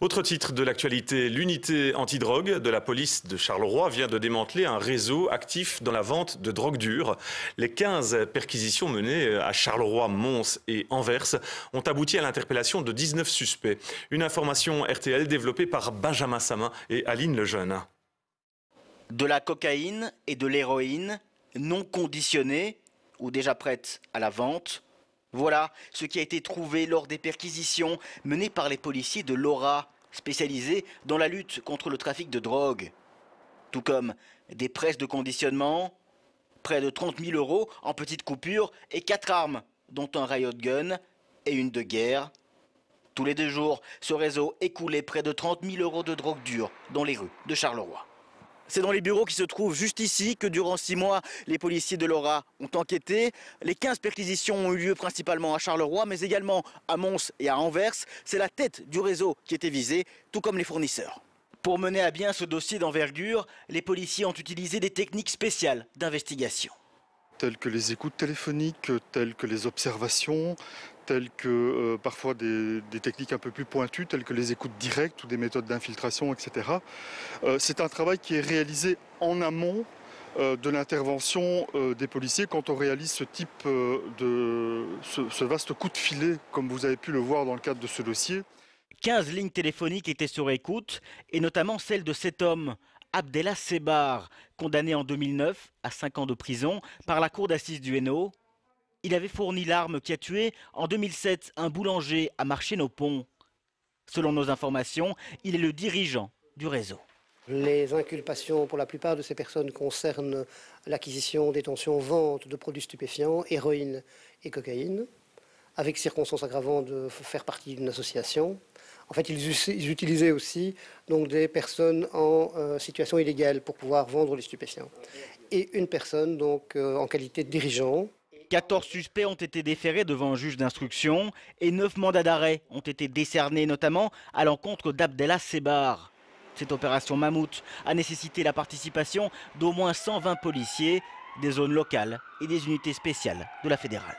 Autre titre de l'actualité, l'unité antidrogue de la police de Charleroi vient de démanteler un réseau actif dans la vente de drogue dure. Les 15 perquisitions menées à Charleroi, Mons et Anvers ont abouti à l'interpellation de 19 suspects. Une information RTL développée par Benjamin Samin et Aline Lejeune. De la cocaïne et de l'héroïne non conditionnées ou déjà prêtes à la vente. Voilà ce qui a été trouvé lors des perquisitions menées par les policiers de l'Aura, spécialisés dans la lutte contre le trafic de drogue. Tout comme des presses de conditionnement, près de 30 000 € en petites coupures et 4 armes, dont un riot gun et une de guerre. Tous les 2 jours, ce réseau écoulait près de 30 000 € de drogue dure dans les rues de Charleroi. C'est dans les bureaux qui se trouvent juste ici que durant 6 mois, les policiers de l'Aura ont enquêté. Les 15 perquisitions ont eu lieu principalement à Charleroi, mais également à Mons et à Anvers. C'est la tête du réseau qui était visée, tout comme les fournisseurs. Pour mener à bien ce dossier d'envergure, les policiers ont utilisé des techniques spéciales d'investigation. Telles que les écoutes téléphoniques, telles que les observations, telles que parfois des techniques un peu plus pointues, telles que les écoutes directes ou des méthodes d'infiltration, etc. C'est un travail qui est réalisé en amont de l'intervention des policiers quand on réalise ce type ce vaste coup de filet, comme vous avez pu le voir dans le cadre de ce dossier. 15 lignes téléphoniques étaient sur écoute, et notamment celle de cet homme, Abdellah Sebar, condamné en 2009 à 5 ans de prison par la cour d'assises du Hainaut. Il avait fourni l'arme qui a tué en 2007 un boulanger à Marché-nos-Ponts. Selon nos informations, il est le dirigeant du réseau. Les inculpations pour la plupart de ces personnes concernent l'acquisition, détention, vente de produits stupéfiants, héroïne et cocaïne, avec circonstances aggravantes de faire partie d'une association. En fait, ils utilisaient aussi donc, des personnes en situation illégale pour pouvoir vendre les stupéfiants. Et une personne donc, en qualité de dirigeant. 14 suspects ont été déférés devant un juge d'instruction et 9 mandats d'arrêt ont été décernés, notamment à l'encontre d'Abdellah Sebar. Cette opération Mammouth a nécessité la participation d'au moins 120 policiers, des zones locales et des unités spéciales de la fédérale.